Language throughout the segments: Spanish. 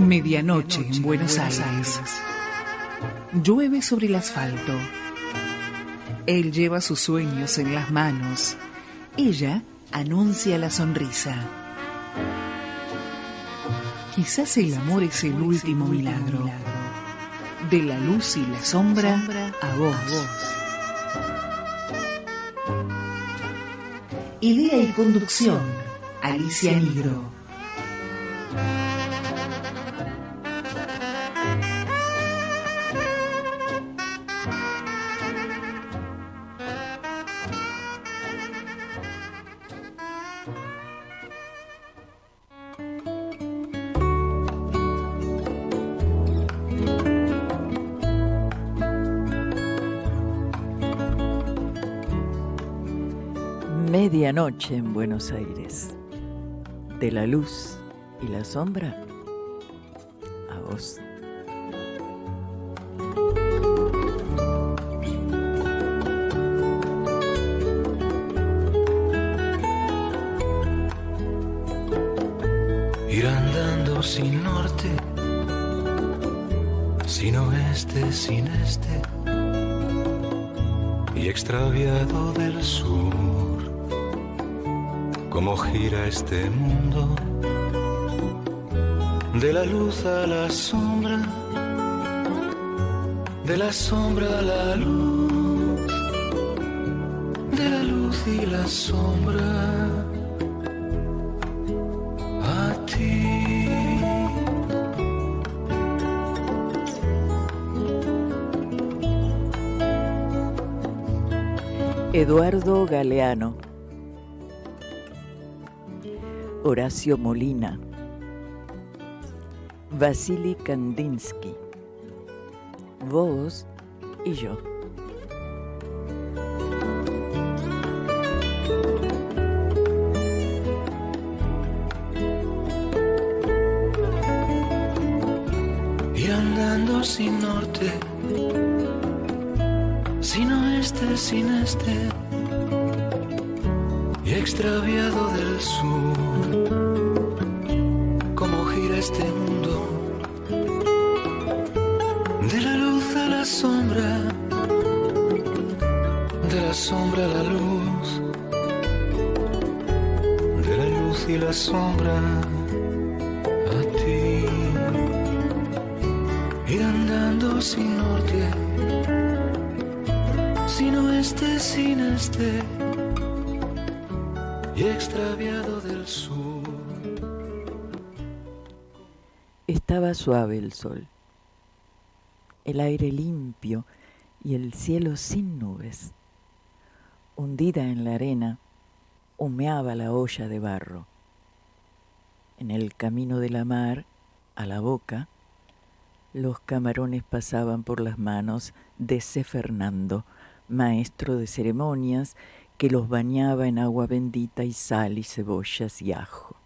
Medianoche en Buenos Aires. Llueve sobre el asfalto. Él lleva sus sueños en las manos. Ella anuncia la sonrisa. Quizás el amor es el último milagro. De la luz y la sombra a vos. Idea y conducción, Alicia Nigro. Medianoche en Buenos Aires. De la luz y la sombra a vos. Ir andando sin norte, sin oeste, sin este, y extraviado del sur. Cómo gira este mundo, de la luz a la sombra, de la sombra a la luz, de la luz y la sombra a ti. Eduardo Galeano, Horacio Molina, Vasily Kandinsky, vos y yo. Ir andando sin norte, sin oeste, sin este, y extraviado del sur. Cómo gira este mundo, de la luz a la sombra, de la sombra a la luz, de la luz y la sombra a ti. Ir andando sin norte, sin oeste, sin este, y extraviado del sur. Estaba suave el sol, el aire limpio y el cielo sin nubes. Hundida en la arena, humeaba la olla de barro. En el camino de la mar, a la boca, los camarones pasaban por las manos de C. Fernando, maestro de ceremonias, que los bañaba en agua bendita y sal y cebollas y ajo.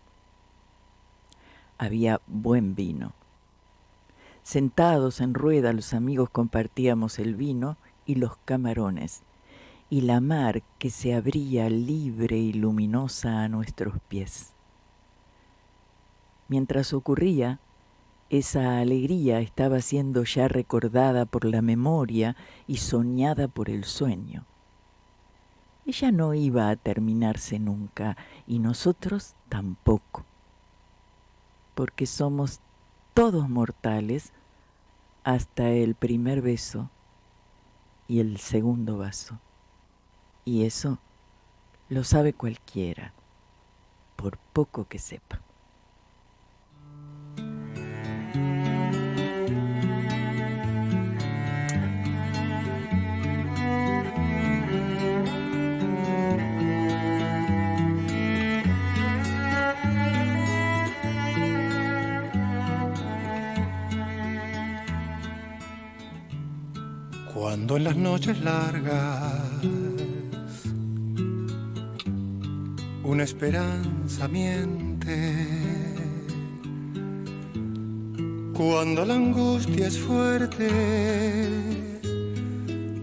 Había buen vino. Sentados en rueda los amigos compartíamos el vino y los camarones, y la mar que se abría libre y luminosa a nuestros pies. Mientras ocurría, esa alegría estaba siendo ya recordada por la memoria y soñada por el sueño. Ella no iba a terminarse nunca, y nosotros tampoco, porque somos todos mortales hasta el primer beso y el segundo vaso. Y eso lo sabe cualquiera, por poco que sepa. Cuando en las noches largas una esperanza miente, cuando la angustia es fuerte,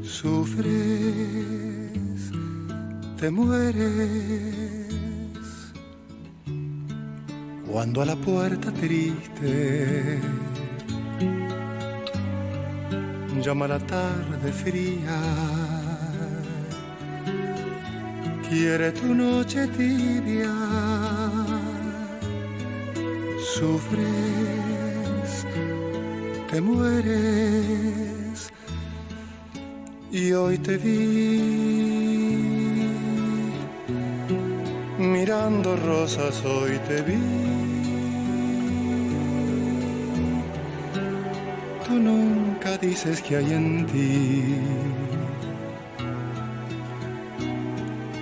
sufres, te mueres. cuando a la puerta triste llama la tarde fría, quiere tu noche tibia, sufres, te mueres, y hoy te vi mirando rosas, hoy te vi. Tú nunca dices que hay en ti,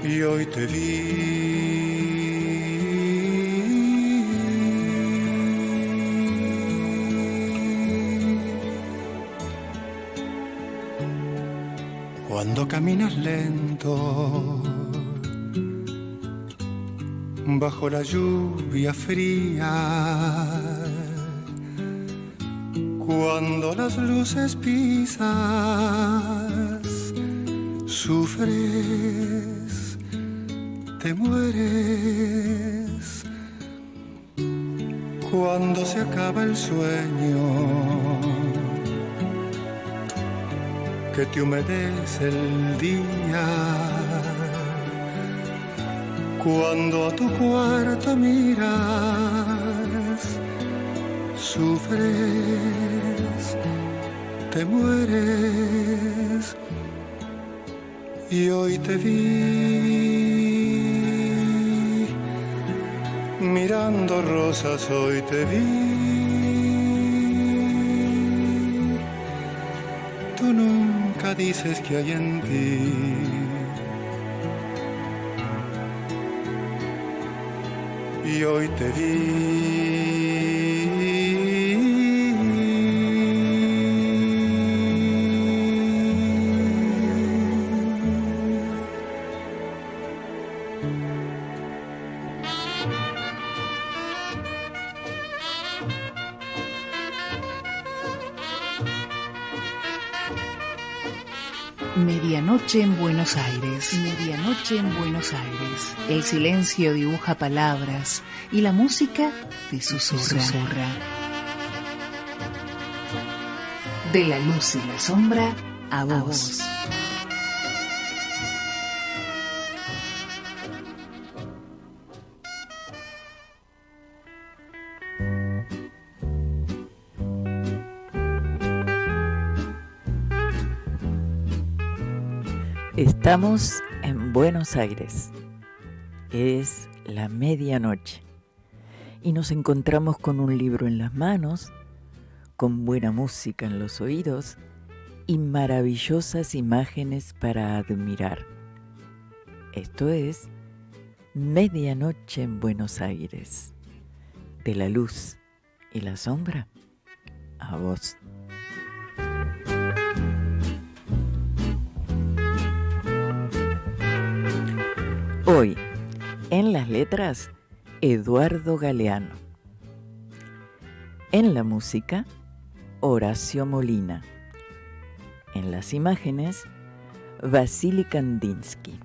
y hoy te vi. Cuando caminas lento bajo la lluvia fría, cuando las luces pisas, sufres, te mueres, cuando se acaba el sueño que te humedece el día, cuando a tu cuarto miras, sufres, te mueres, y hoy te vi mirando rosas, hoy te vi. Tú nunca dices que hay en ti, y hoy te vi. Medianoche en Buenos Aires. Medianoche en Buenos Aires. El silencio dibuja palabras y la música te susurra. De la luz y la sombra a vos. Estamos en Buenos Aires. Es la medianoche y nos encontramos con un libro en las manos, con buena música en los oídos y maravillosas imágenes para admirar. Esto es Medianoche en Buenos Aires. De la luz y la sombra a vos. Hoy, en las letras, Eduardo Galeano. En la música, Horacio Molina. En las imágenes, Vasily Kandinsky.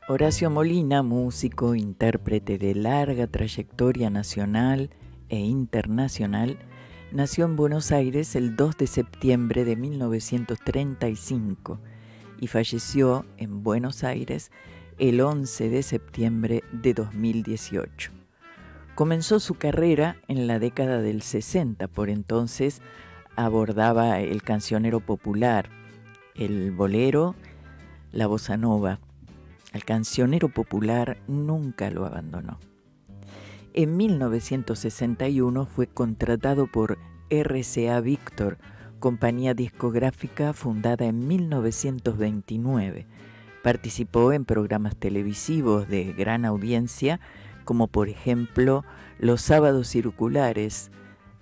Horacio Molina, músico, intérprete de larga trayectoria nacional e internacional, nació en Buenos Aires el 2 de septiembre de 1935 y falleció en Buenos Aires el 11 de septiembre de 2018. Comenzó su carrera en la década del 60, por entonces abordaba el cancionero popular, el bolero, la bossa nova. Al cancionero popular nunca lo abandonó. En 1961 fue contratado por RCA Víctor, compañía discográfica fundada en 1929. Participó en programas televisivos de gran audiencia, como por ejemplo Los Sábados Circulares,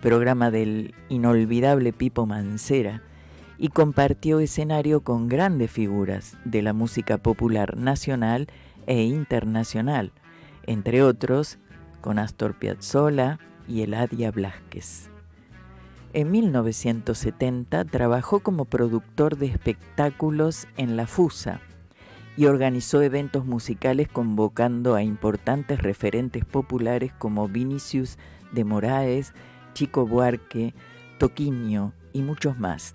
programa del inolvidable Pipo Mancera, y compartió escenario con grandes figuras de la música popular nacional e internacional, entre otros con Astor Piazzolla y Eladia Blasquez. En 1970 trabajó como productor de espectáculos en La Fusa y organizó eventos musicales convocando a importantes referentes populares como Vinicius de Moraes, Chico Buarque, Toquinho y muchos más.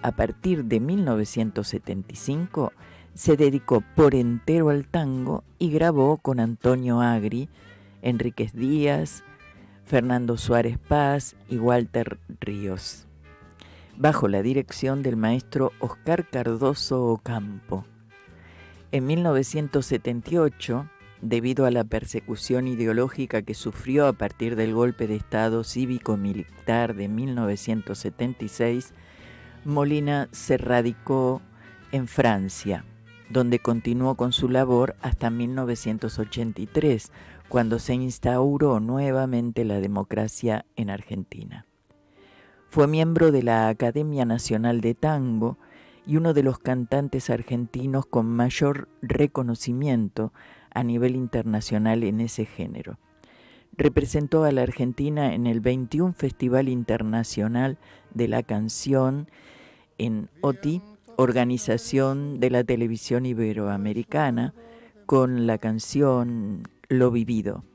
A partir de 1975 se dedicó por entero al tango y grabó con Antonio Agri, Enríquez Díaz, Fernando Suárez Paz y Walter Ríos, bajo la dirección del maestro Oscar Cardoso Ocampo. En 1978, debido a la persecución ideológica que sufrió a partir del golpe de Estado cívico-militar de 1976, Molina se radicó en Francia, donde continuó con su labor hasta 1983, cuando se instauró nuevamente la democracia en Argentina. Fue miembro de la Academia Nacional de Tango y uno de los cantantes argentinos con mayor reconocimiento a nivel internacional en ese género. Representó a la Argentina en el 21 Festival Internacional de la Canción en OTI, Organización de la Televisión Iberoamericana, con la canción Lo Vivido.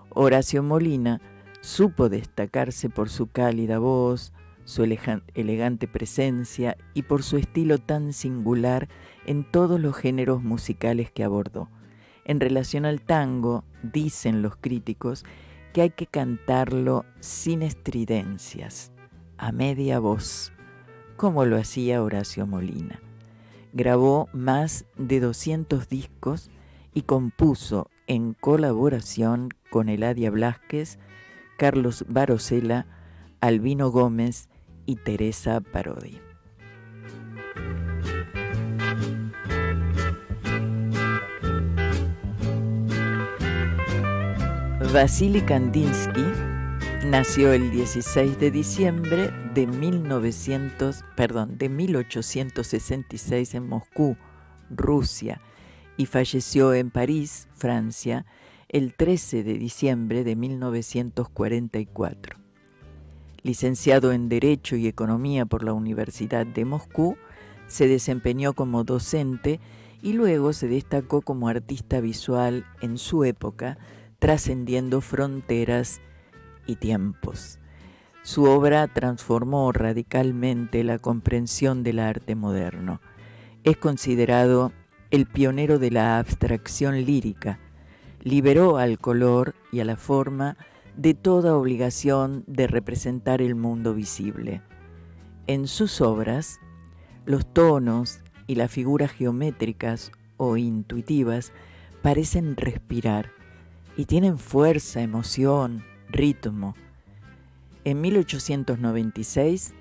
Horacio Molina supo destacarse por su cálida voz, su elegante presencia y por su estilo tan singular en todos los géneros musicales que abordó. En relación al tango, dicen los críticos que hay que cantarlo sin estridencias, a media voz, como lo hacía Horacio Molina. Grabó más de 200 discos y compuso en colaboración con Eladia Blázquez, Carlos Barosela, Albino Gómez y Teresa Parodi. Vasily Kandinsky nació el 16 de diciembre de 1866 en Moscú, Rusia, y falleció en París, Francia, el 13 de diciembre de 1944. Licenciado en Derecho y Economía por la Universidad de Moscú, se desempeñó como docente y luego se destacó como artista visual en su época, trascendiendo fronteras y tiempos. Su obra transformó radicalmente la comprensión del arte moderno. Es considerado el pionero de la abstracción lírica. Liberó al color y a la forma de toda obligación de representar el mundo visible. En sus obras, los tonos y las figuras geométricas o intuitivas parecen respirar y tienen fuerza, emoción, ritmo. En 1896,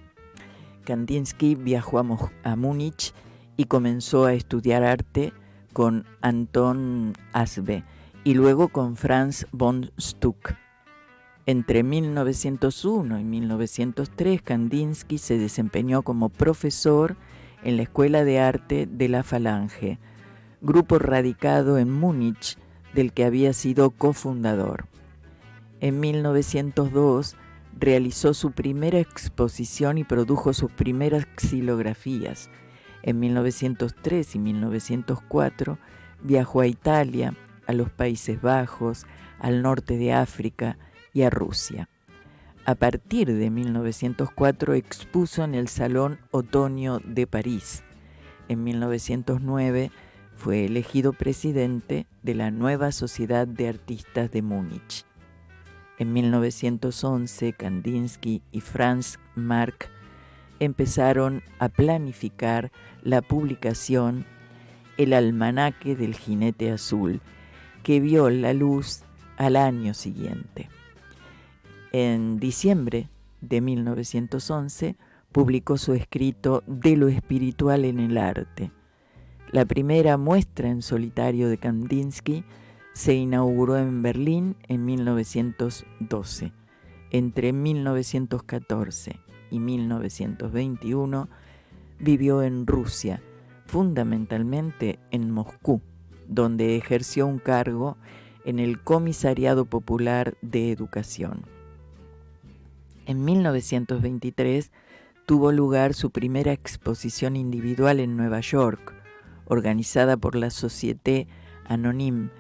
Kandinsky viajó a Múnich y comenzó a estudiar arte con Anton Asbe y luego con Franz von Stuck. Entre 1901 y 1903, Kandinsky se desempeñó como profesor en la Escuela de Arte de la Falange, grupo radicado en Múnich del que había sido cofundador. En 1902 realizó su primera exposición y produjo sus primeras xilografías. En 1903 y 1904 viajó a Italia, a los Países Bajos, al norte de África y a Rusia. A partir de 1904 expuso en el Salón Otoño de París. En 1909 fue elegido presidente de la nueva Sociedad de Artistas de Múnich. En 1911, Kandinsky y Franz Marc empezaron a planificar la publicación El Almanaque del Jinete Azul, que vio la luz al año siguiente. En diciembre de 1911 publicó su escrito De lo espiritual en el arte. La primera muestra en solitario de Kandinsky se inauguró en Berlín en 1912. Entre 1914 y 1921 vivió en Rusia, fundamentalmente en Moscú, donde ejerció un cargo en el Comisariado Popular de Educación. En 1923 tuvo lugar su primera exposición individual en Nueva York, organizada por la Société Anonyme,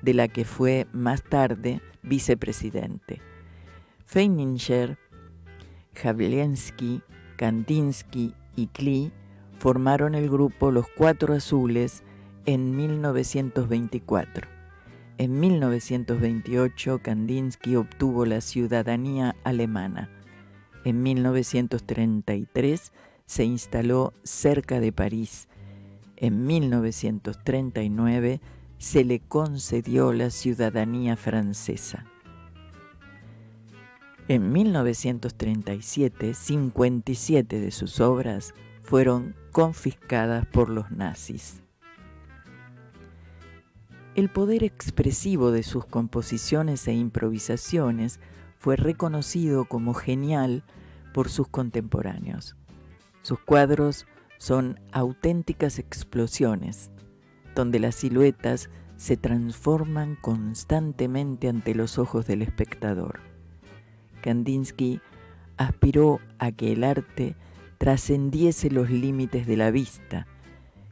de la que fue más tarde vicepresidente. Feininger, Javlinsky, Kandinsky y Klee formaron el grupo Los Cuatro Azules en 1924. En 1928, Kandinsky obtuvo la ciudadanía alemana. En 1933 se instaló cerca de París. En 1939 se le concedió la ciudadanía francesa. En 1937, 57 de sus obras fueron confiscadas por los nazis. El poder expresivo de sus composiciones e improvisaciones fue reconocido como genial por sus contemporáneos. Sus cuadros son auténticas explosiones, donde las siluetas se transforman constantemente ante los ojos del espectador. Kandinsky aspiró a que el arte trascendiese los límites de la vista,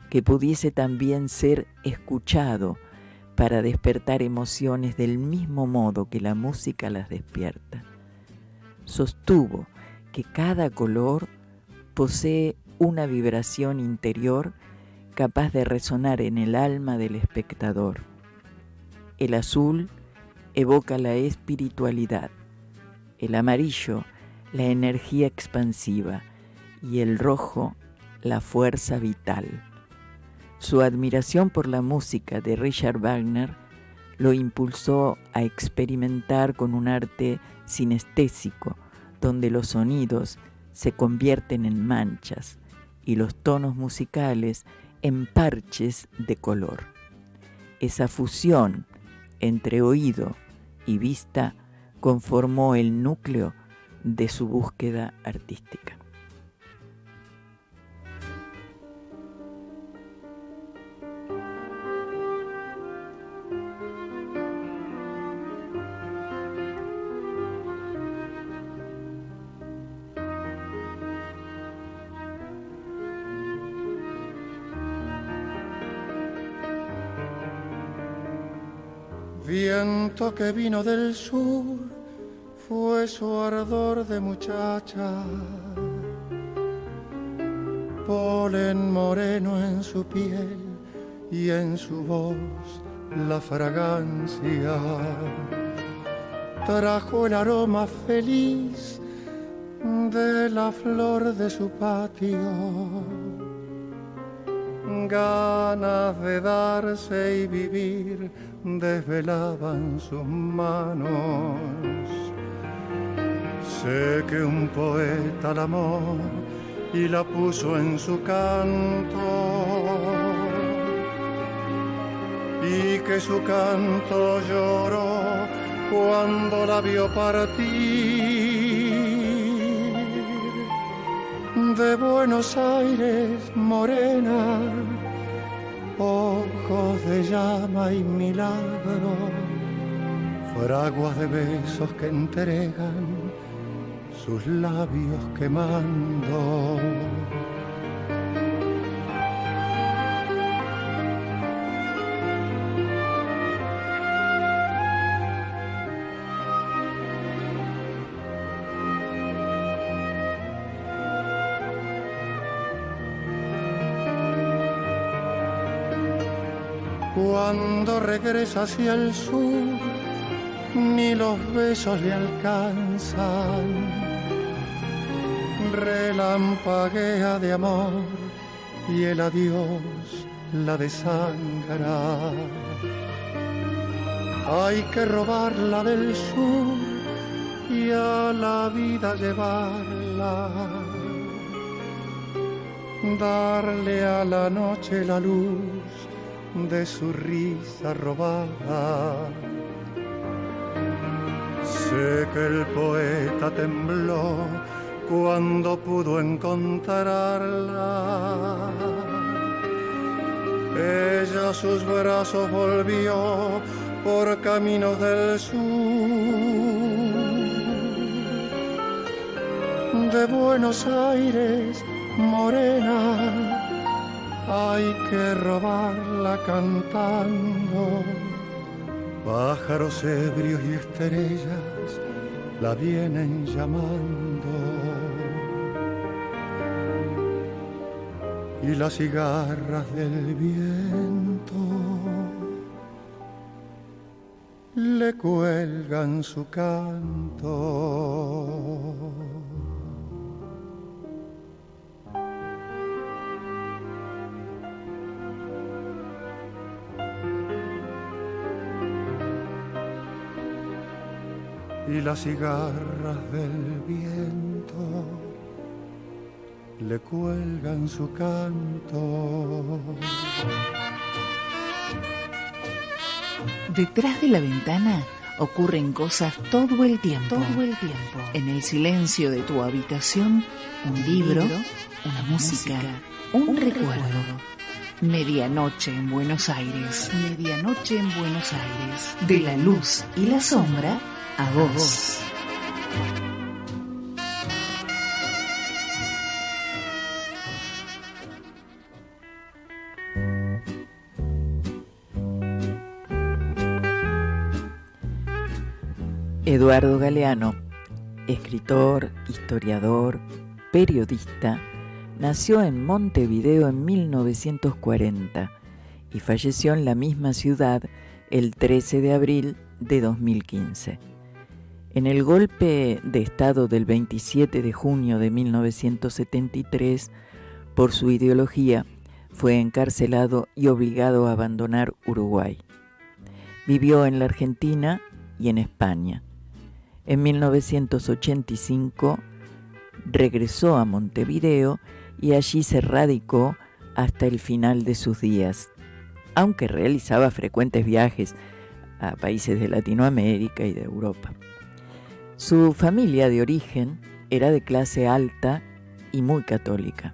que pudiese también ser escuchado para despertar emociones del mismo modo que la música las despierta. Sostuvo que cada color posee una vibración interior capaz de resonar en el alma del espectador. El azul evoca la espiritualidad, el amarillo la energía expansiva y el rojo la fuerza vital. Su admiración por la música de Richard Wagner lo impulsó a experimentar con un arte sinestésico, donde los sonidos se convierten en manchas y los tonos musicales en parches de color. Esa fusión entre oído y vista conformó el núcleo de su búsqueda artística. Viento que vino del sur, fue su ardor de muchacha, polen moreno en su piel y en su voz la fragancia. Trajo el aroma feliz de la flor de su patio, ganas de darse y vivir desvelaban sus manos. Sé que un poeta la amó y la puso en su canto, y que su canto lloró cuando la vio partir. De Buenos Aires, morena, ojos de llama y milagro, fraguas de besos que entregan sus labios quemando. Cuando regresa hacia el sur, ni los besos le alcanzan. Relampaguea de amor y el adiós la desangra. Hay que robarla del sur y a la vida llevarla, darle a la noche la luz de su risa robada. Sé que el poeta tembló cuando pudo encontrarla. Ella a sus brazos volvió por caminos del sur, de Buenos Aires, morena, hay que robarla cantando. Pájaros ebrios y estrellas la vienen llamando. Y las cigarras del viento le cuelgan su canto. Y las cigarras del viento le cuelgan su canto. Detrás de la ventana ocurren cosas todo el tiempo. En el silencio de tu habitación, un libro, una música, un recuerdo. Medianoche en Buenos Aires. Medianoche en Buenos Aires. De la luz y la sombra a vos. Eduardo Galeano, escritor, historiador, periodista, nació en Montevideo en 1940 y falleció en la misma ciudad el 13 de abril de 2015. En el golpe de Estado del 27 de junio de 1973, por su ideología, fue encarcelado y obligado a abandonar Uruguay. Vivió en la Argentina y en España. En 1985 regresó a Montevideo y allí se radicó hasta el final de sus días, aunque realizaba frecuentes viajes a países de Latinoamérica y de Europa. Su familia de origen era de clase alta y muy católica,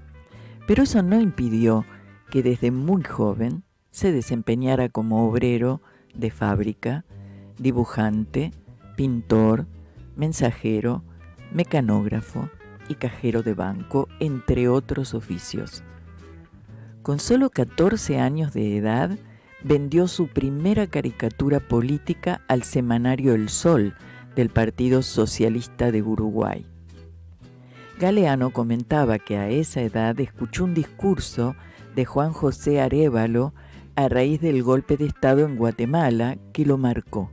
pero eso no impidió que desde muy joven se desempeñara como obrero de fábrica, dibujante, pintor, mensajero, mecanógrafo y cajero de banco, entre otros oficios. Con solo 14 años de edad, vendió su primera caricatura política al semanario El Sol del Partido Socialista de Uruguay. Galeano comentaba que a esa edad escuchó un discurso de Juan José Arévalo a raíz del golpe de Estado en Guatemala que lo marcó.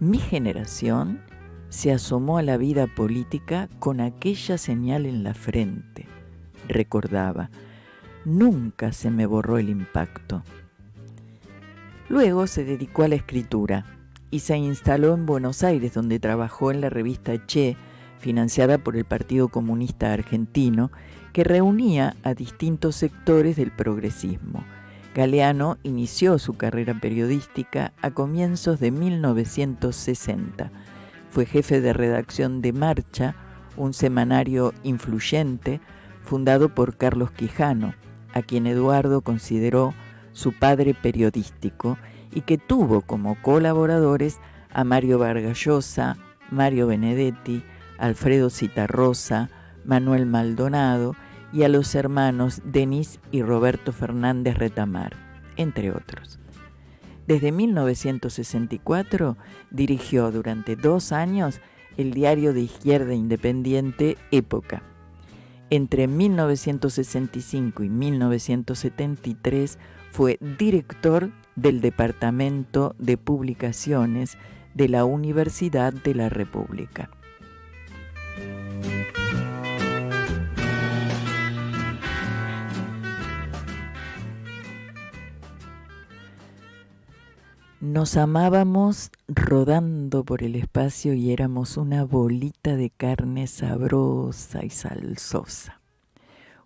Mi generación se asomó a la vida política con aquella señal en la frente, recordaba. Nunca se me borró el impacto. Luego se dedicó a la escritura y se instaló en Buenos Aires, donde trabajó en la revista Che, financiada por el Partido Comunista Argentino, que reunía a distintos sectores del progresismo. Galeano inició su carrera periodística a comienzos de 1960. Fue jefe de redacción de Marcha, un semanario influyente fundado por Carlos Quijano, a quien Eduardo consideró su padre periodístico y que tuvo como colaboradores a Mario Vargas Llosa, Mario Benedetti, Alfredo Citarrosa, Manuel Maldonado y a los hermanos Denis y Roberto Fernández Retamar, entre otros. Desde 1964 dirigió durante 2 años el diario de izquierda independiente Época. Entre 1965 y 1973 fue director del Departamento de Publicaciones de la Universidad de la República. Nos amábamos rodando por el espacio y éramos una bolita de carne sabrosa y salsosa.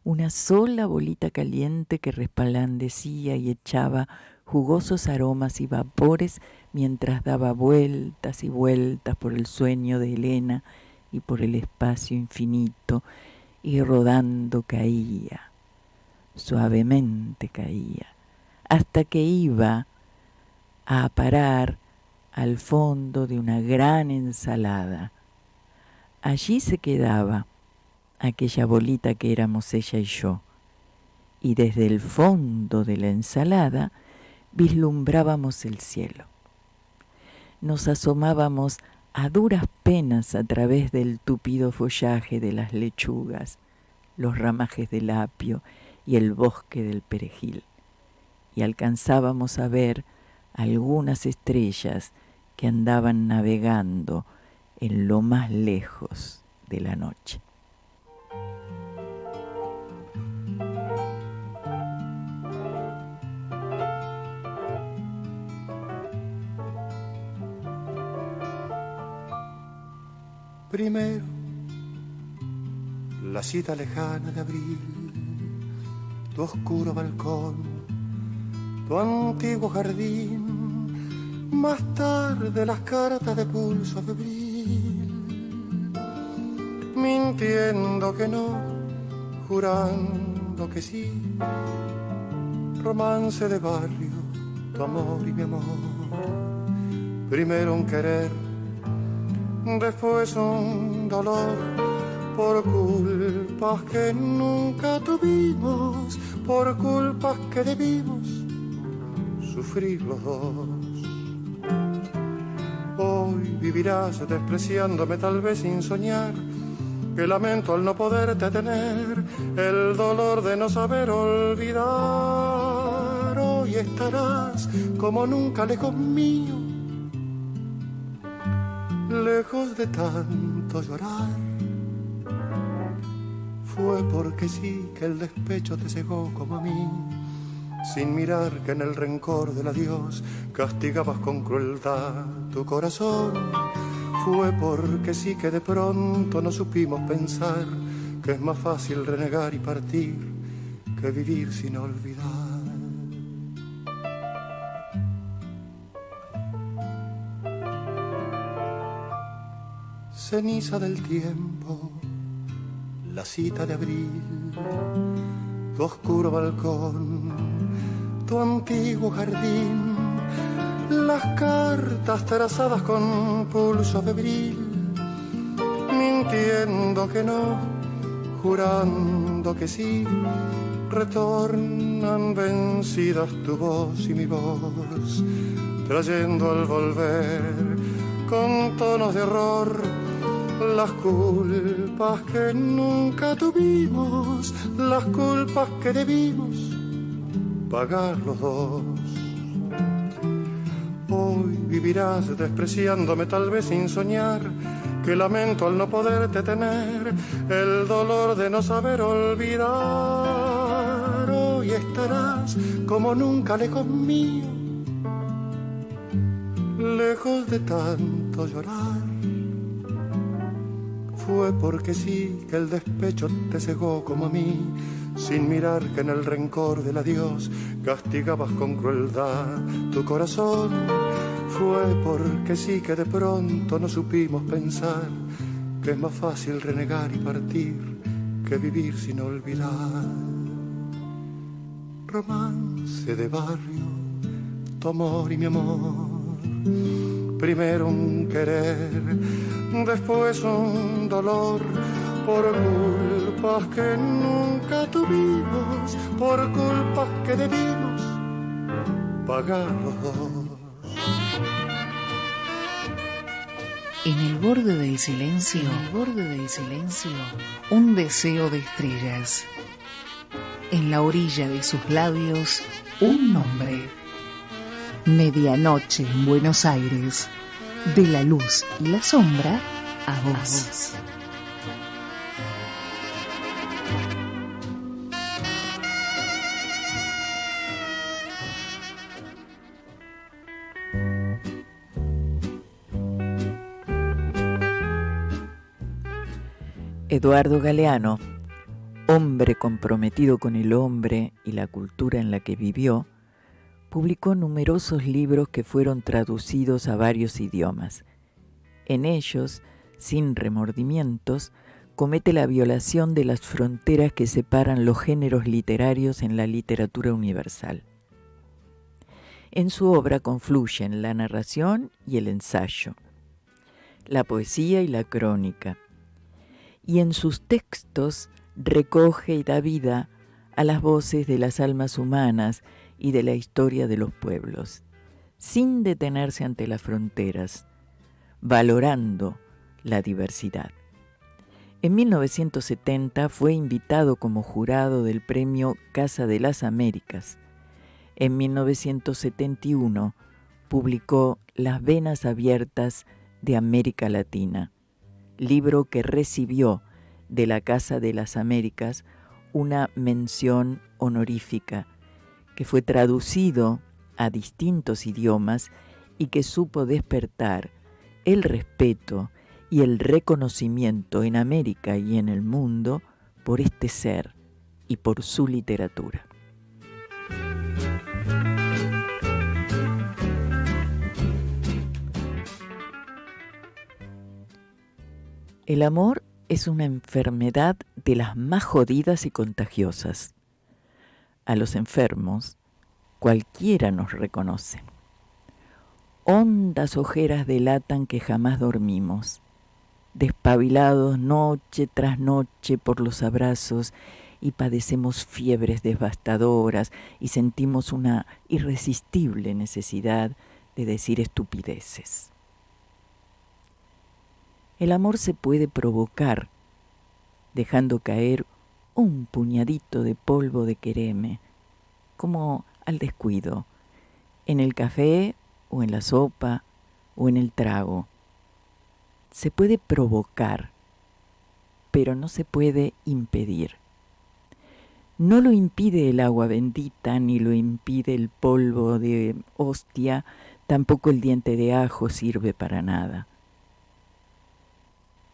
Una sola bolita caliente que resplandecía y echaba jugosos aromas y vapores mientras daba vueltas y vueltas por el sueño de Helena y por el espacio infinito, y rodando caía, suavemente caía, hasta que iba a parar al fondo de una gran ensalada, Allí se quedaba aquella bolita que éramos ella y yo, y desde el fondo de la ensalada vislumbrábamos el cielo. Nos asomábamos a duras penas a través del tupido follaje de las lechugas, los ramajes del apio y el bosque del perejil, y alcanzábamos a ver algunas estrellas que andaban navegando en lo más lejos de la noche. Primero, la cita lejana de abril, tu oscuro balcón, tu antiguo jardín, más tarde las cartas de pulso febril, mintiendo que no, jurando que sí, romance de barrio, tu amor y mi amor, primero un querer, después un dolor, por culpas que nunca tuvimos, por culpas que debimos sufrir los dos. Hoy vivirás despreciándome tal vez sin soñar, que lamento al no poderte tener, el dolor de no saber olvidar. Hoy estarás como nunca lejos mío, lejos de tanto llorar. Fue porque sí que el despecho te cegó como a mí, sin mirar que en el rencor del adiós castigabas con crueldad tu corazón. Fue porque sí que de pronto no supimos pensar que es más fácil renegar y partir que vivir sin olvidar. Ceniza del tiempo, la cita de abril, tu oscuro balcón, tu antiguo jardín, las cartas trazadas con pulso febril, mintiendo que no, jurando que sí, retornan vencidas tu voz y mi voz, trayendo al volver con tonos de horror las culpas que nunca tuvimos, las culpas que debimos pagar los dos. Hoy vivirás despreciándome tal vez sin soñar, que lamento al no poderte tener, el dolor de no saber olvidar. Hoy estarás como nunca lejos mío, lejos de tanto llorar. Fue porque sí que el despecho te cegó como a mí, sin mirar que en el rencor del adiós castigabas con crueldad tu corazón. Fue porque sí que de pronto no supimos pensar que es más fácil renegar y partir que vivir sin olvidar. Romance de barrio, tu amor y mi amor, primero un querer, después un dolor, por culpas que nunca tuvimos, por culpas que debimos pagar los dos. En el borde del silencio, un deseo de estrellas. En la orilla de sus labios, un nombre. Medianoche en Buenos Aires, de la luz y la sombra a vos. Eduardo Galeano, hombre comprometido con el hombre y la cultura en la que vivió, publicó numerosos libros que fueron traducidos a varios idiomas. En ellos, sin remordimientos, comete la violación de las fronteras que separan los géneros literarios en la literatura universal. En su obra confluyen la narración y el ensayo, la poesía y la crónica, y en sus textos recoge y da vida a las voces de las almas humanas y de la historia de los pueblos, sin detenerse ante las fronteras, valorando la diversidad. En 1970 fue invitado como jurado del premio Casa de las Américas. En 1971 publicó Las venas abiertas de América Latina, libro que recibió de la Casa de las Américas una mención honorífica, que fue traducido a distintos idiomas y que supo despertar el respeto y el reconocimiento en América y en el mundo por este ser y por su literatura. El amor es una enfermedad de las más jodidas y contagiosas. A los enfermos, cualquiera nos reconoce. Hondas ojeras delatan que jamás dormimos, despabilados noche tras noche por los abrazos, y padecemos fiebres devastadoras y sentimos una irresistible necesidad de decir estupideces. El amor se puede provocar dejando caer un puñadito de polvo de quereme, como al descuido, en el café o en la sopa o en el trago. Se puede provocar, pero no se puede impedir. No lo impide el agua bendita, ni lo impide el polvo de hostia, tampoco el diente de ajo sirve para nada.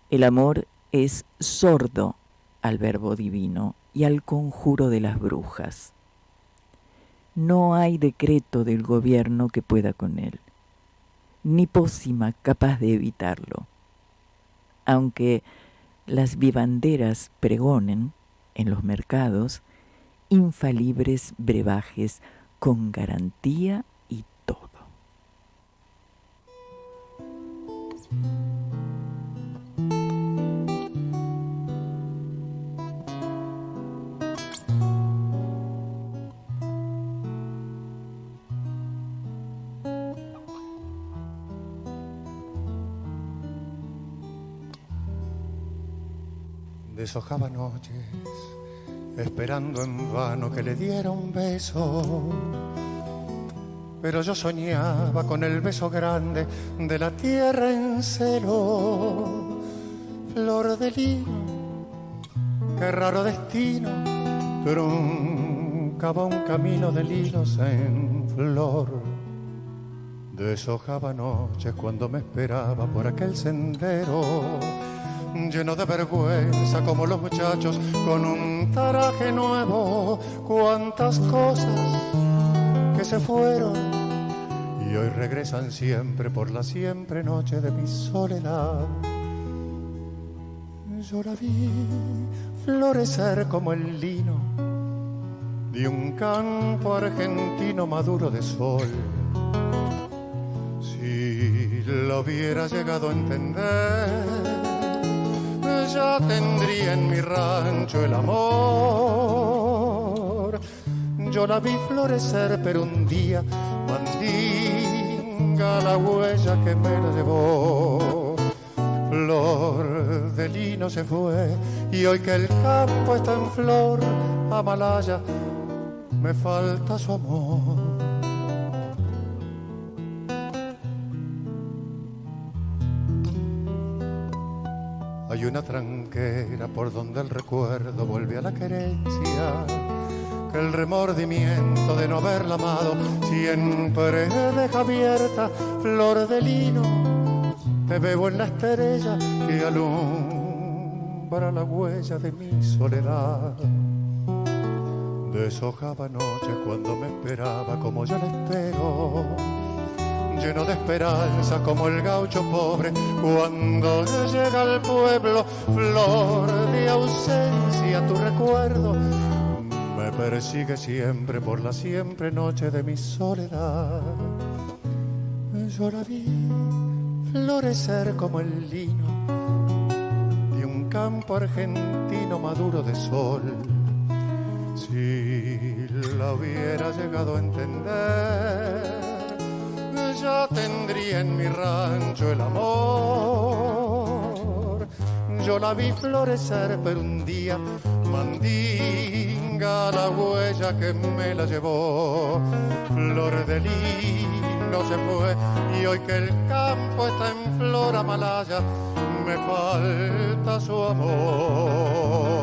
El amor es sordo al verbo divino y al conjuro de las brujas. No hay decreto del gobierno que pueda con él, ni pócima capaz de evitarlo. Aunque las vivanderas pregonen en los mercados infalibles brebajes con garantía y todo. Deshojaba noches esperando en vano que le diera un beso, pero yo soñaba con el beso grande de la tierra en celo. Flor de lino, qué raro destino, truncaba un camino de lilos en flor. Deshojaba noches cuando me esperaba por aquel sendero, lleno de vergüenza como los muchachos con un traje nuevo. Cuántas cosas que se fueron y hoy regresan siempre por la siempre noche de mi soledad. Yo la vi florecer como el lino de un campo argentino maduro de sol. Si lo hubiera llegado a entender, ya tendría en mi rancho el amor. Yo la vi florecer, pero un día mandinga la huella que me la llevó. Flor de lino se fue y hoy que el campo está en flor, Amalaya, me falta su amor. Hay una tranquera por donde el recuerdo vuelve a la querencia, que el remordimiento de no haberla amado siempre deja abierta. Flor de lino, te bebo en la estrella que alumbra la huella de mi soledad. Deshojaba noches cuando me esperaba como yo la espero, lleno de esperanza como el gaucho pobre cuando llega al pueblo. Flor de ausencia, tu recuerdo me persigue siempre por la siempre noche de mi soledad. Yo la vi florecer como el lino de un campo argentino maduro de sol. Si la hubiera llegado a entender, ya tendría en mi rancho el amor. Yo la vi florecer, pero un día mandinga la huella que me la llevó. Flor de lino se fue y hoy que el campo está en flor amalaya, me falta su amor.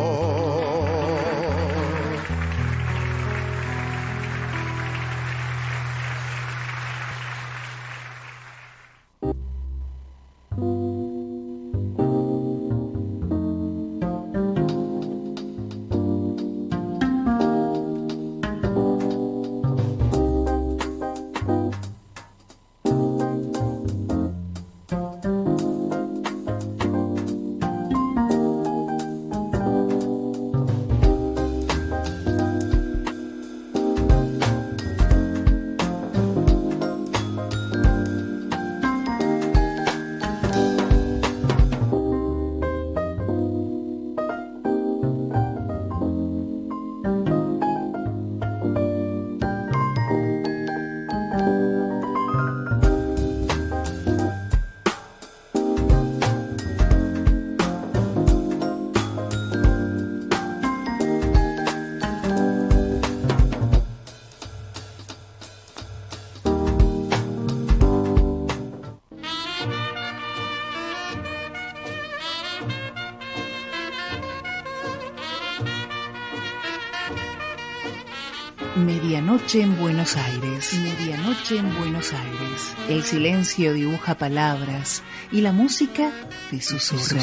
Medianoche en Buenos Aires. Medianoche en Buenos Aires. El silencio dibuja palabras y la música te susurra.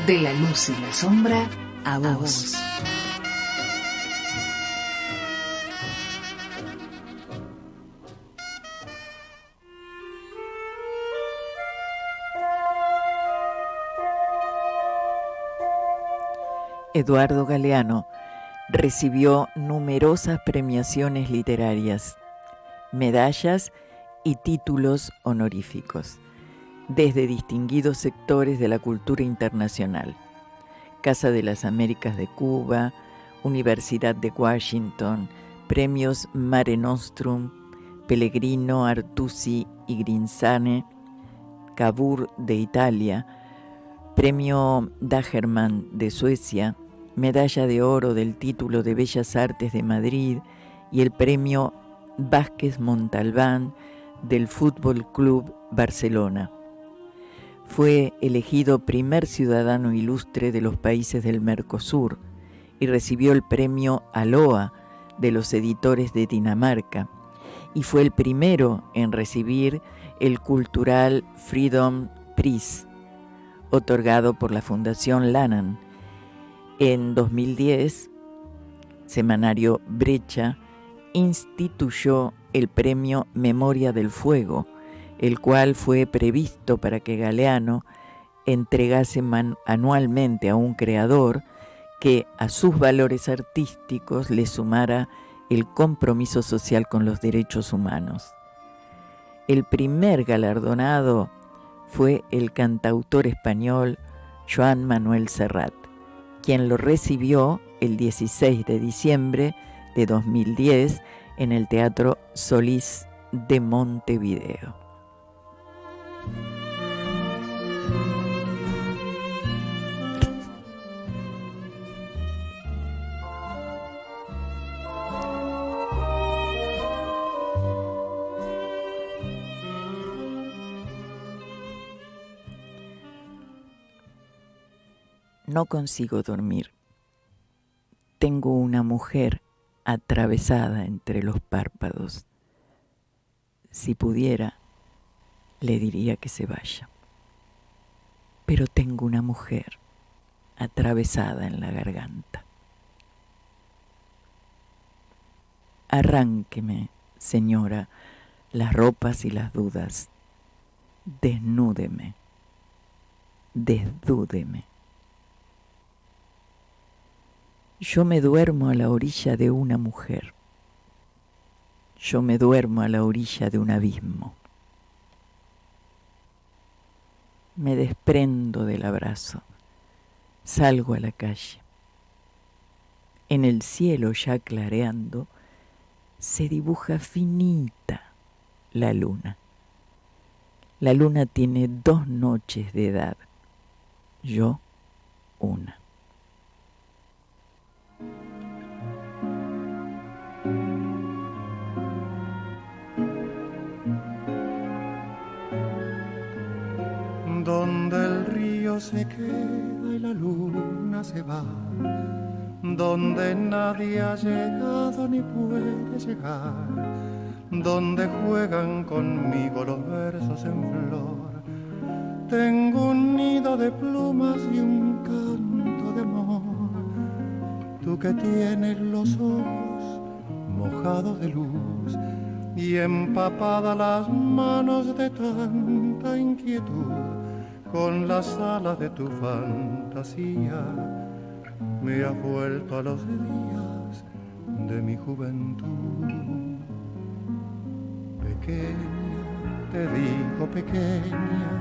De la luz y la sombra a vos. Eduardo Galeano recibió numerosas premiaciones literarias, medallas y títulos honoríficos, desde distinguidos sectores de la cultura internacional: Casa de las Américas de Cuba, Universidad de Washington, premios Mare Nostrum, Pellegrino, Artusi y Grinzane, Cavour de Italia, premio Dagerman de Suecia, medalla de oro del título de Bellas Artes de Madrid y el premio Vázquez Montalbán del Fútbol Club Barcelona. Fue elegido primer ciudadano ilustre de los países del Mercosur y recibió el premio Aloa de los editores de Dinamarca, y fue el primero en recibir el Cultural Freedom Prize, otorgado por la Fundación Lannan. En 2010, Semanario Brecha instituyó el premio Memoria del Fuego, el cual fue previsto para que Galeano entregase anualmente a un creador que a sus valores artísticos le sumara el compromiso social con los derechos humanos. El primer galardonado fue el cantautor español Joan Manuel Serrat, quien lo recibió el 16 de diciembre de 2010 en el Teatro Solís de Montevideo. No consigo dormir. Tengo una mujer atravesada entre los párpados. Si pudiera, le diría que se vaya. Pero tengo una mujer atravesada en la garganta. Arránqueme, señora, las ropas y las dudas. Desnúdeme. Desdúdeme. Yo me duermo a la orilla de una mujer. Yo me duermo a la orilla de un abismo. Me desprendo del abrazo, salgo a la calle. En el cielo ya clareando, se dibuja finita la luna. La luna tiene 2 noches de edad, yo 1. Donde el río se queda y la luna se va, donde nadie ha llegado ni puede llegar, donde juegan conmigo los versos en flor. Tengo un nido de plumas y un canto de amor. Tú que tienes los ojos mojados de luz y empapadas las manos de tanta inquietud, con las alas de tu fantasía me has vuelto a los días de mi juventud. Pequeña, te digo pequeña,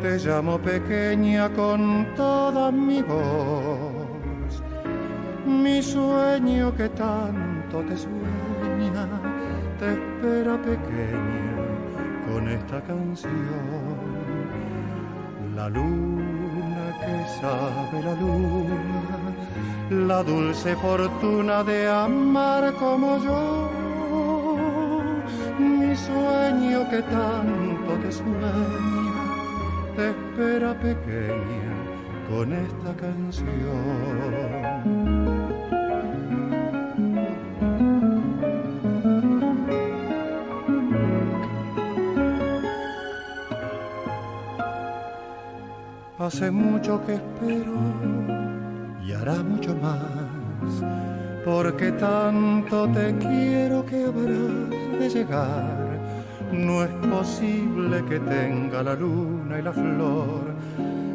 te llamo pequeña con toda mi voz. Mi sueño que tanto te sueña, te espera pequeña con esta canción. La luna que sabe la luna, la dulce fortuna de amar como yo. Mi sueño que tanto te sueña, te espera pequeña con esta canción. Hace mucho que espero y hará mucho más, porque tanto te quiero que habrás de llegar. No es posible que tenga la luna y la flor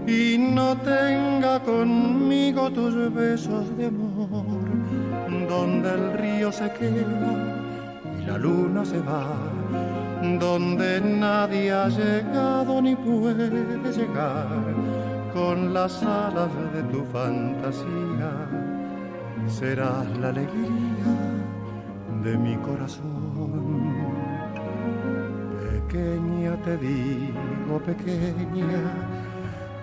y no tenga conmigo tus besos de amor, donde el río se queda y la luna se va, donde nadie ha llegado ni puede llegar, con las alas de tu fantasía serás la alegría de mi corazón. Pequeña, te digo pequeña,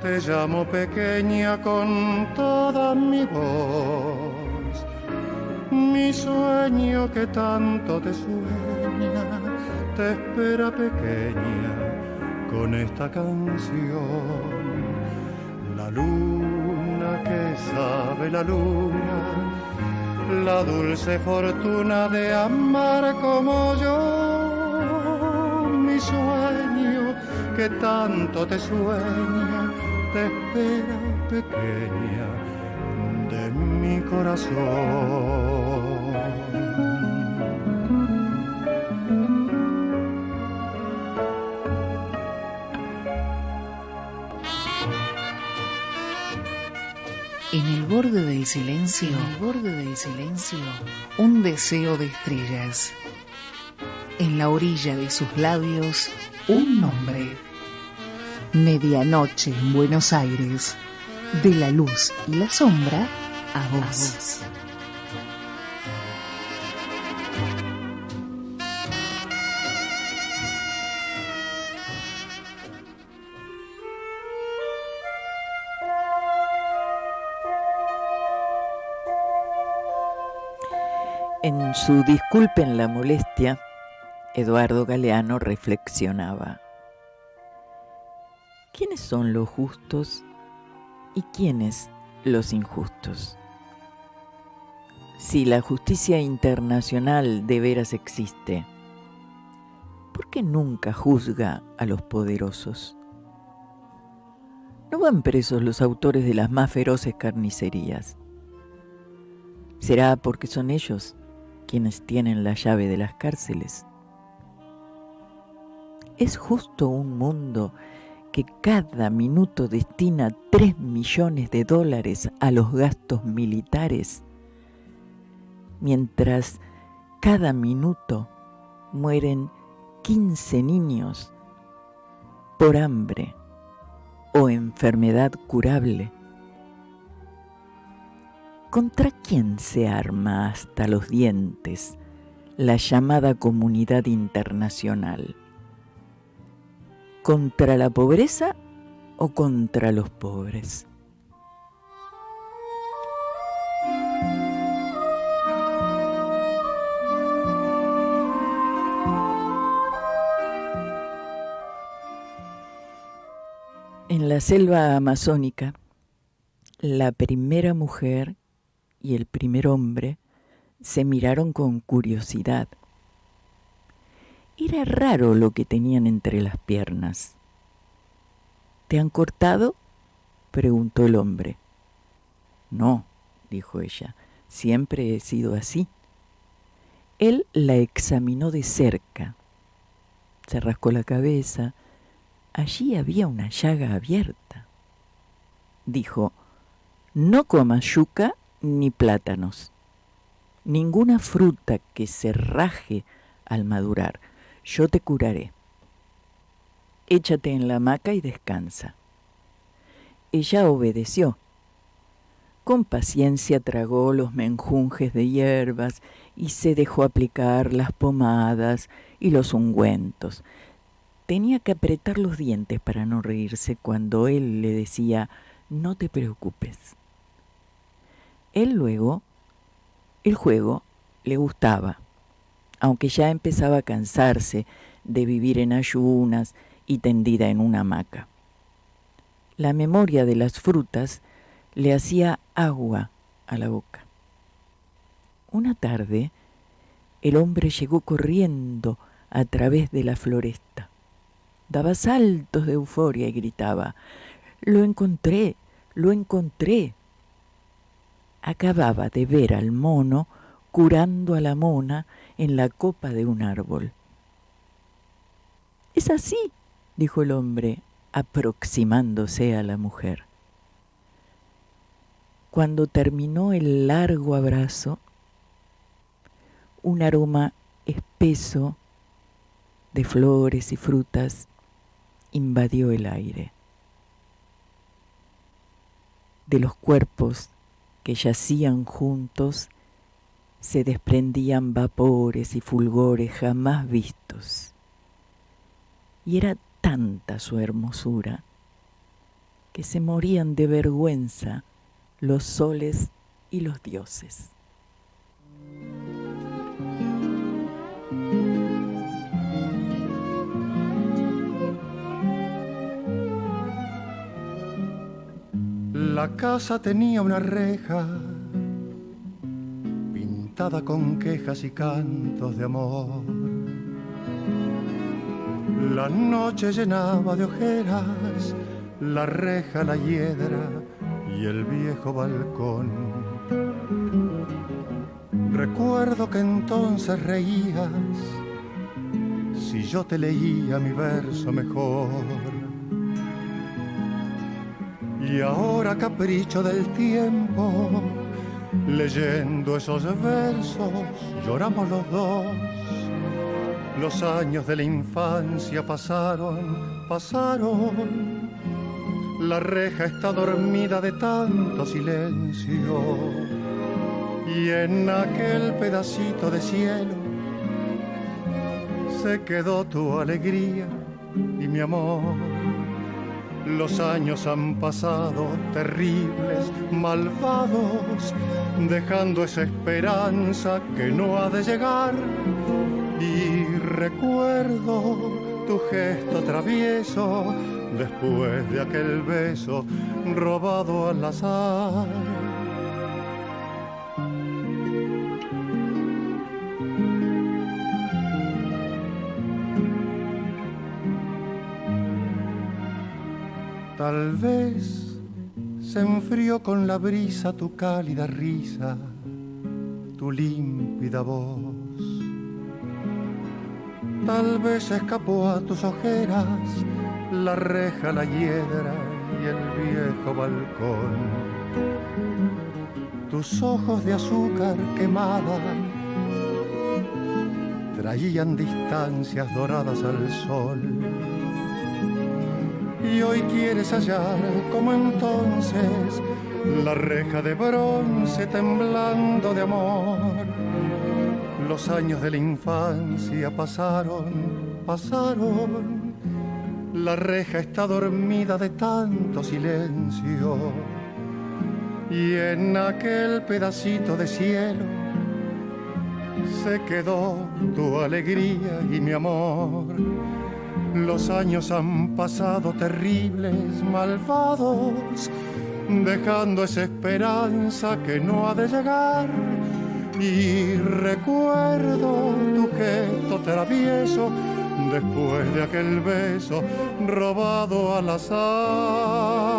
te llamo pequeña con toda mi voz. Mi sueño que tanto te sueña, te espera pequeña con esta canción. La luna que sabe la luna, la dulce fortuna de amar como yo. Mi sueño que tanto te sueña, te espera pequeña de mi corazón. En el borde del silencio, un deseo de estrellas. En la orilla de sus labios, un nombre. Medianoche en Buenos Aires, de la luz y la sombra a vos. En su Disculpen la molestia, Eduardo Galeano reflexionaba: ¿quiénes son los justos y quiénes los injustos? Si la justicia internacional de veras existe, ¿por qué nunca juzga a los poderosos? ¿No van presos los autores de las más feroces carnicerías? ¿Será porque son ellos quienes tienen la llave de las cárceles? ¿Es justo un mundo que cada minuto destina $3 millones a los gastos militares, mientras cada minuto mueren 15 niños por hambre o enfermedad curable? ¿Contra quién se arma hasta los dientes la llamada comunidad internacional? ¿Contra la pobreza o contra los pobres? En la selva amazónica, la primera mujer y el primer hombre se miraron con curiosidad. Era raro lo que tenían entre las piernas. ¿Te han cortado?, preguntó el hombre. No, dijo ella, siempre he sido así. Él la examinó de cerca. Se rascó la cabeza. Allí había una llaga abierta. Dijo: no comas yuca ni plátanos, ninguna fruta que se raje al madurar. Yo te curaré. Échate en la hamaca y descansa. Ella obedeció. Con paciencia tragó los menjunjes de hierbas y se dejó aplicar las pomadas y los ungüentos. Tenía que apretar los dientes para no reírse cuando él le decía: no te preocupes. Él luego, el juego le gustaba, aunque ya empezaba a cansarse de vivir en ayunas y tendida en una hamaca. La memoria de las frutas le hacía agua a la boca. Una tarde, el hombre llegó corriendo a través de la floresta. Daba saltos de euforia y gritaba: ¡lo encontré! ¡Lo encontré! Acababa de ver al mono curando a la mona en la copa de un árbol. «Es así», dijo el hombre, aproximándose a la mujer. Cuando terminó el largo abrazo, un aroma espeso de flores y frutas invadió el aire. De los cuerpos que yacían juntos se desprendían vapores y fulgores jamás vistos. Y era tanta su hermosura que se morían de vergüenza los soles y los dioses. La casa tenía una reja pintada con quejas y cantos de amor. La noche llenaba de ojeras la reja, la hiedra y el viejo balcón. Recuerdo que entonces reías si yo te leía mi verso mejor. Y ahora, capricho del tiempo, leyendo esos versos, lloramos los dos. Los años de la infancia pasaron. La reja está dormida de tanto silencio. Y en aquel pedacito de cielo se quedó tu alegría y mi amor. Los años han pasado terribles, malvados, dejando esa esperanza que no ha de llegar. Y recuerdo tu gesto travieso después de aquel beso robado al azar. Tal vez se enfrió con la brisa tu cálida risa, tu límpida voz. Tal vez escapó a tus ojeras la reja, la hiedra y el viejo balcón. Tus ojos de azúcar quemada traían distancias doradas al sol. y hoy quieres hallar como entonces la reja de bronce temblando de amor. Los años de la infancia pasaron, la reja está dormida de tanto silencio y en aquel pedacito de cielo se quedó tu alegría y mi amor. Los años han pasado terribles, malvados, dejando esa esperanza que no ha de llegar. Y recuerdo tu gesto travieso después de aquel beso robado al azar.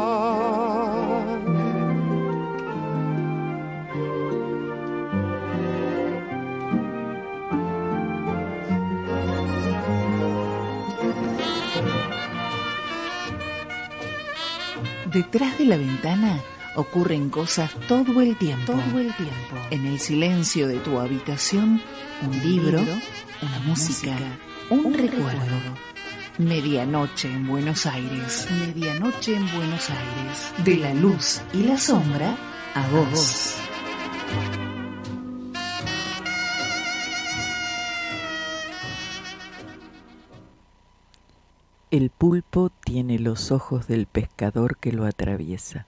Detrás de la ventana ocurren cosas todo el tiempo. En el silencio de tu habitación, un libro, una música, un recuerdo. Medianoche en Buenos Aires. De la luz y la sombra a vos. El pulpo tiene los ojos del pescador que lo atraviesa.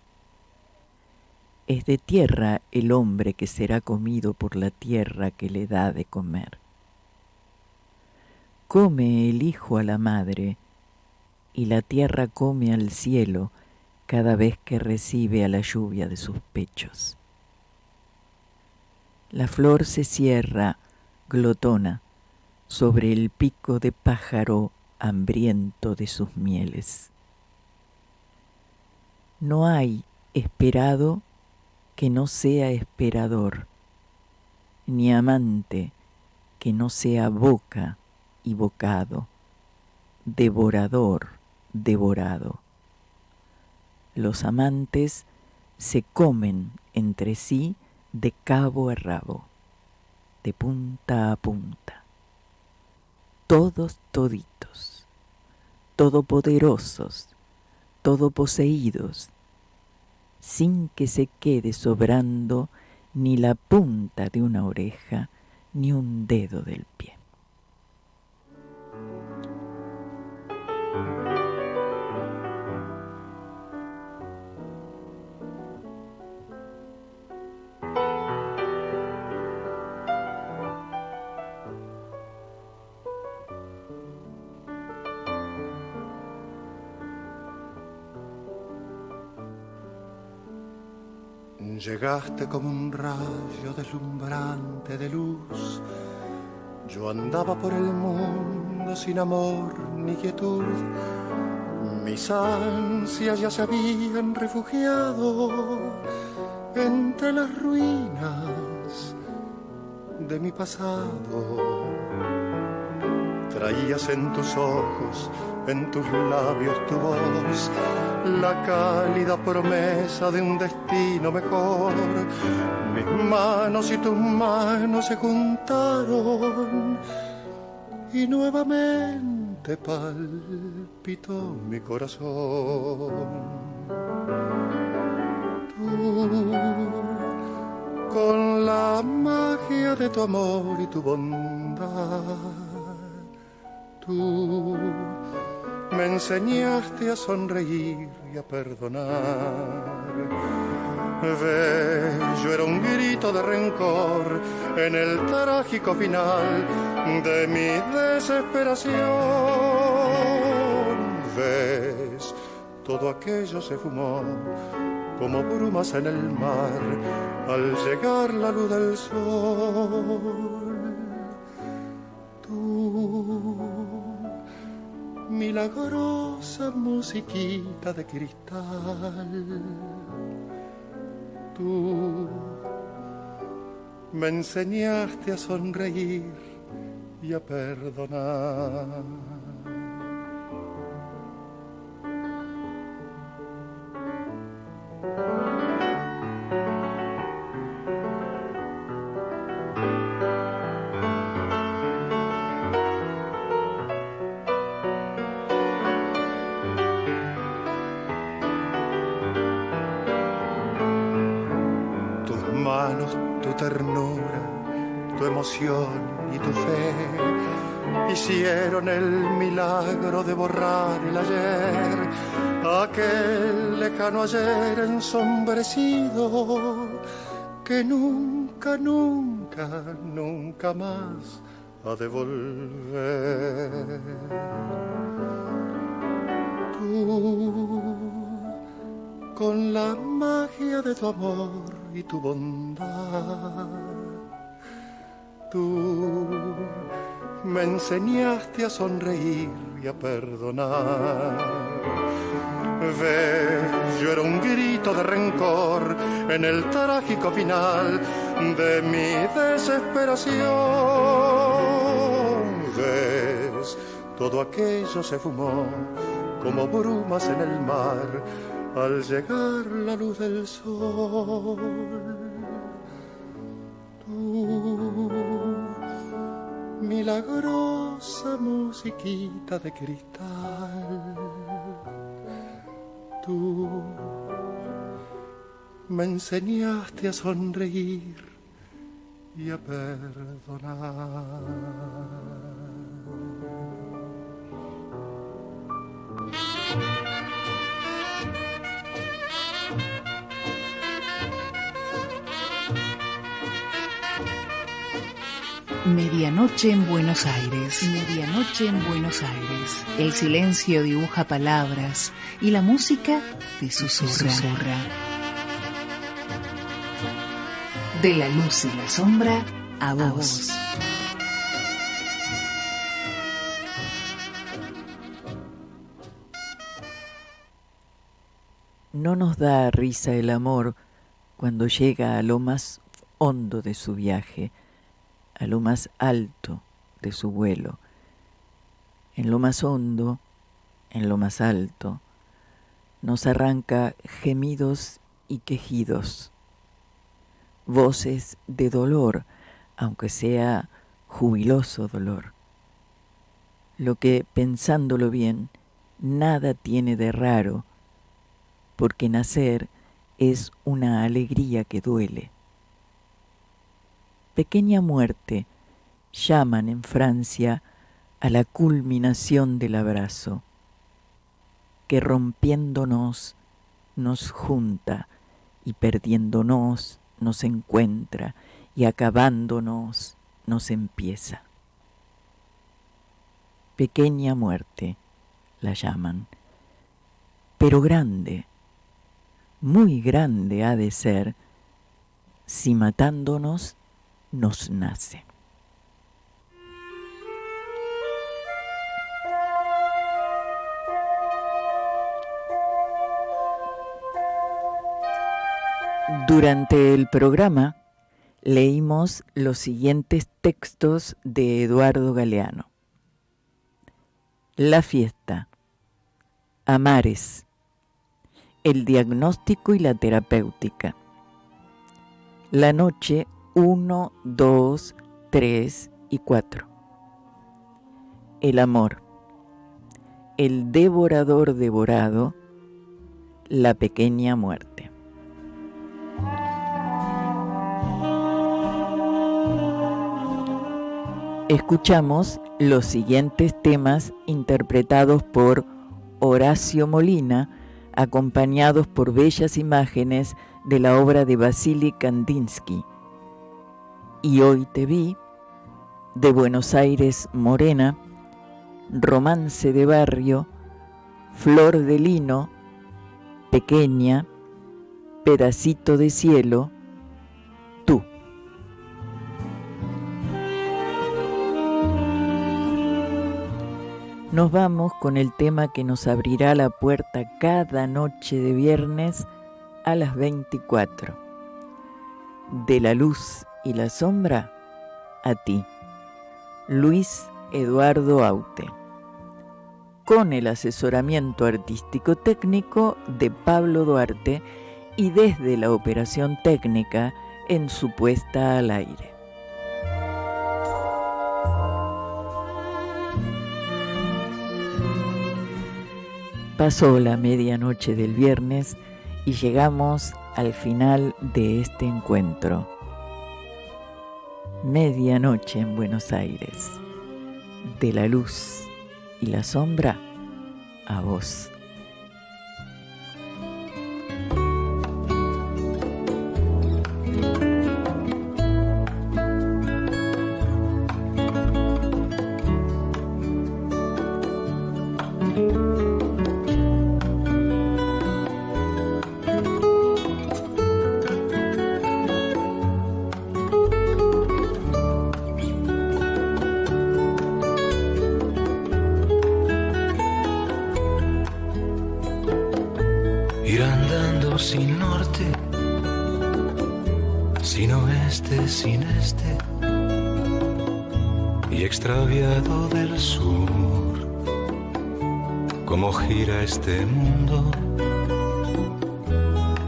Es de tierra el hombre que será comido por la tierra que le da de comer. Come el hijo a la madre, y la tierra come al cielo cada vez que recibe a la lluvia de sus pechos. La flor se cierra, glotona, sobre el pico de pájaro hambriento de sus mieles. No hay esperado que no sea esperador, ni amante que no sea boca y bocado, devorador, devorado. Los amantes se comen entre sí de cabo a rabo, de punta a punta. Todos toditos, todopoderosos, todoposeídos, sin que se quede sobrando ni la punta de una oreja ni un dedo del pie. Llegaste como un rayo deslumbrante de luz. Yo andaba por el mundo sin amor ni quietud. Mis ansias ya se habían refugiado entre las ruinas de mi pasado. Traías en tus ojos, en tus labios tu voz, la cálida promesa de un destino mejor. Mis manos y tus manos se juntaron y nuevamente palpitó mi corazón. Tú, con la magia de tu amor y tu bondad, tú me enseñaste a sonreír y a perdonar. Bello era un grito de rencor en el trágico final de mi desesperación. Ves, todo aquello se fumó como brumas en el mar al llegar la luz del sol. Tú, milagrosa musiquita de cristal, tú me enseñaste a sonreír y a perdonar. manos tu ternura, tu emoción y tu fe hicieron el milagro de borrar el ayer, aquel lejano ayer ensombrecido que nunca, nunca, nunca más ha de volver. Tú, con la magia de tu amor y tu bondad, tú me enseñaste a sonreír y a perdonar. Ves, yo era un grito de rencor en el trágico final de mi desesperación. Ves, todo aquello se fumó como brumas en el mar al llegar la luz del sol. Tú, milagrosa musiquita de cristal, tú me enseñaste a sonreír y a perdonar. Medianoche en Buenos Aires. Medianoche en Buenos Aires. El silencio dibuja palabras y la música te susurra. De la luz y la sombra a vos. No nos da risa el amor cuando llega a lo más hondo de su viaje, a lo más alto de su vuelo. En lo más hondo, en lo más alto, nos arranca gemidos y quejidos, voces de dolor, aunque sea jubiloso dolor. Lo que, pensándolo bien, nada tiene de raro, porque nacer es una alegría que duele. Pequeña muerte llaman en Francia a la culminación del abrazo, que rompiéndonos nos junta y perdiéndonos nos encuentra y acabándonos nos empieza. Pequeña muerte la llaman, pero grande, muy grande ha de ser si matándonos nos nace. Durante el programa leímos los siguientes textos de Eduardo Galeano. La fiesta, Amares, el diagnóstico y la terapéutica. La noche 1, 2, 3 y 4. El amor, el devorador devorado, la pequeña muerte. Escuchamos los siguientes temas interpretados por Horacio Molina, acompañados por bellas imágenes de la obra de Vasily Kandinsky. Y hoy te vi, de Buenos Aires Morena, Romance de barrio, Flor de lino, Pequeña, Pedacito de cielo, Tú. Nos vamos con el tema que nos abrirá la puerta cada noche de viernes a las 24. De la luz y la sombra, a ti, Luis Eduardo Aute, con el asesoramiento artístico técnico de Pablo Duarte y desde la operación técnica en su puesta al aire. Pasó la medianoche del viernes y llegamos al final de este encuentro. Medianoche en Buenos Aires, de la luz y la sombra a vos. Ir andando sin norte, sin oeste, sin este, y extraviado del sur. Cómo gira este mundo,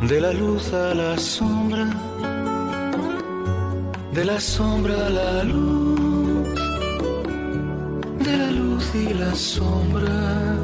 de la luz a la sombra, de la sombra a la luz, de la luz y la sombra.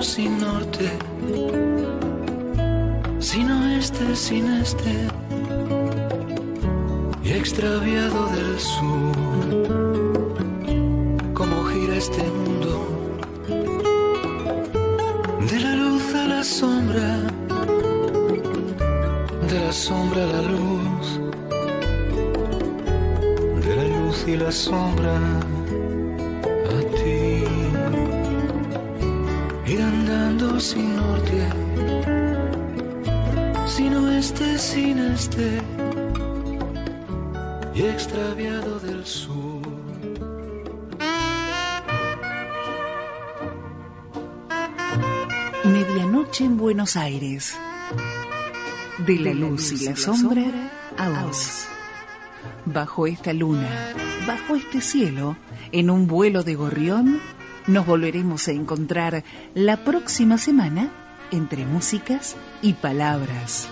Sin norte, sin oeste, sin este, y extraviado del sur. Cómo gira este mundo, de la luz a la sombra, de la sombra a la luz, de la luz y la sombra a ti. Ir andando sin norte, sin oeste, sin este, y extraviado del sur. Medianoche en Buenos Aires, de la luz y la sombra a vos. Bajo esta luna, bajo este cielo, en un vuelo de gorrión, nos volveremos a encontrar la próxima semana entre músicas y palabras.